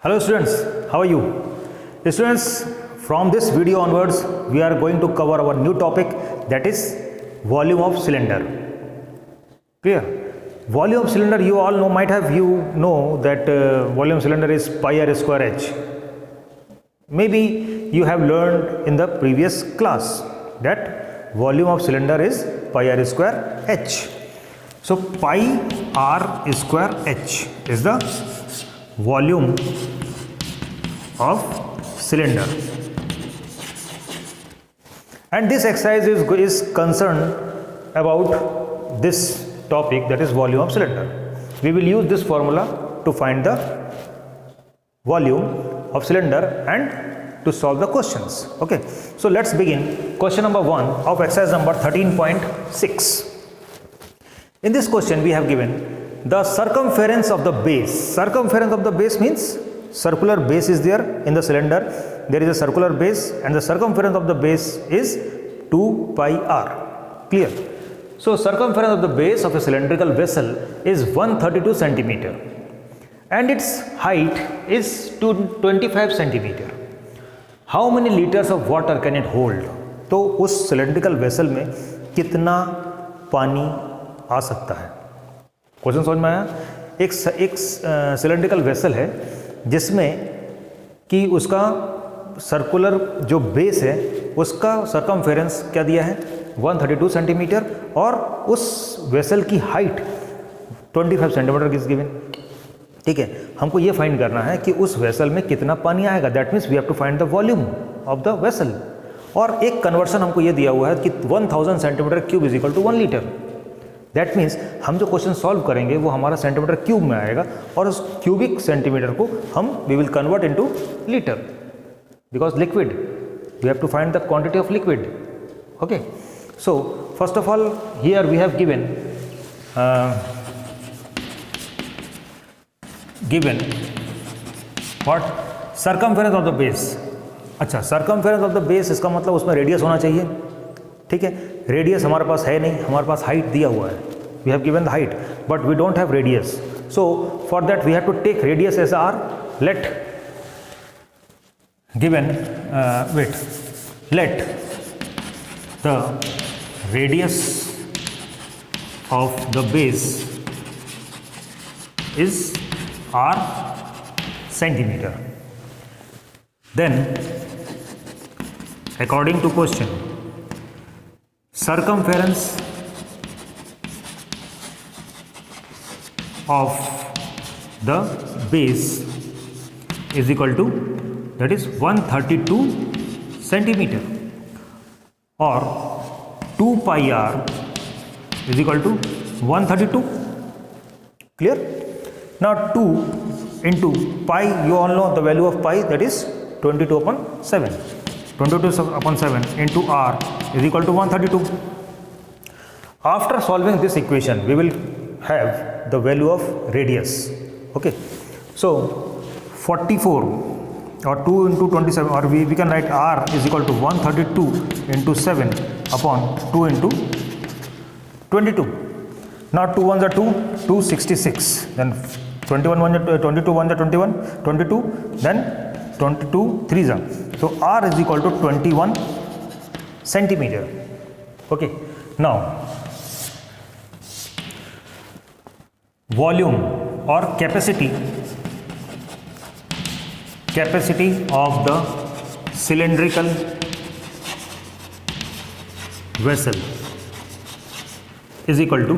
Hello students, how are you? Students, from this video onwards, we are going to cover our new topic, that is volume of cylinder. Clear? Volume of cylinder, you all know, that volume cylinder is pi r square h. Maybe you have learned in the previous class that volume of cylinder is pi r square h. So pi r square h is the volume of cylinder, and this exercise is concerned about this topic, that is volume of cylinder. We will use this formula to find the volume of cylinder and to solve the questions. Okay, so let's begin. Question number 1 of exercise number 13.6. In this question we have given the circumference of the base. Circumference of the base means circular base is there in the cylinder. There is a circular base and the circumference of the base is 2 pi r. Clear? So circumference of the base of a cylindrical vessel is 132 centimeter and its height is 25 centimeter. How many liters of water can it hold? तो उस cylindrical vessel में कितना पानी आ सकता है? Question समझ में आया? एक सिलेंड्रिकल वेसल है जिसमें कि उसका सर्कुलर जो बेस है उसका सरकमफेरेंस क्या दिया है 132 सेंटीमीटर और उस वेसल की हाइट 25 सेंटीमीटर इज गिवन. ठीक है, हमको ये फाइंड करना है कि उस वेसल में कितना पानी आएगा. That means we have to find the volume of the vessel. और एक कन्वर्सन हमको ये दिया हुआ है कि 1000 centimetre cube is equal to 1 litre. That means हम जो क्वेश्चन सॉल्व करेंगे वो हमारा सेंटीमीटर क्यूब में आएगा और उस क्यूबिक सेंटीमीटर को हम we will convert into litre because liquid we have to find the quantity of liquid. Okay, so first of all here we have given what circumference of the base. अच्छा, circumference of the base इसका मतलब उसमें radius होना चाहिए. ठीक है, radius हमारे पास है नहीं, हमारे पास हाइट दिया हुआ है. We have given the height but we don't have radius. So for that we have to take radius as R. Let given let the radius of the base is r centimeter. Then according to question, circumference of the base is equal to, that is 132 centimeter, or 2 pi r is equal to 132. Clear? Now 2 into pi, you all know the value of pi, that is 22 upon 7. 22 upon 7 into r is equal to 132. After solving this equation, we will have the value of radius. Okay, so 44 or 2 into 27, or we can write r is equal to 132 into 7 upon 2 into 22. Now 2 ones are 2, 266, then 21 ones are 22 ones are 21, 22, then 22 threes are. So r is equal to 21 centimeter. Okay, now volume or capacity of the cylindrical vessel is equal to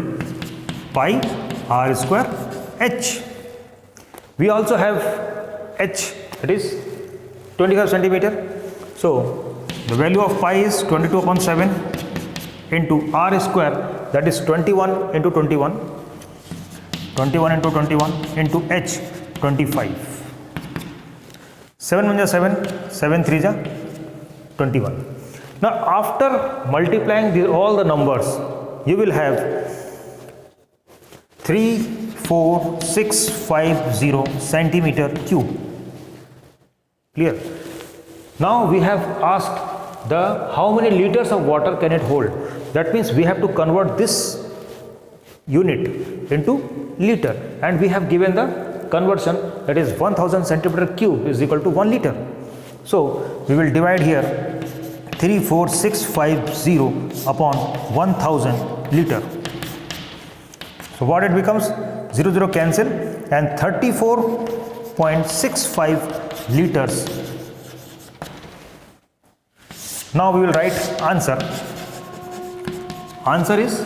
pi r square h. We also have h, that is 25 centimeter. So the value of pi is 22 upon 7 into r square, that is 21 into 21, 21 into 21 into h, 25. 7 1 is 7, 7 3 is 21. Now after multiplying all the numbers, you will have 34650 centimeter cube. Clear? Now we have asked the how many liters of water can it hold. That means we have to convert this unit into liter, and we have given the conversion, that is 1000 centimeter cube is equal to 1 liter. So we will divide here 34650 upon 1000 liter. So what it becomes? 0 0 cancel, and 34.65 liters. Now we will write answer. Answer is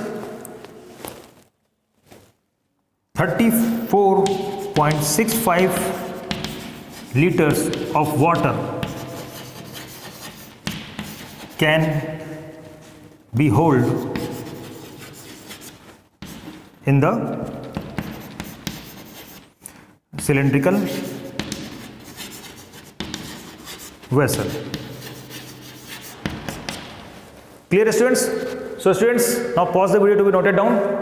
34.65 liters of water can be held in the cylindrical vessel. Clear, students? So students, now pause the video to be noted down.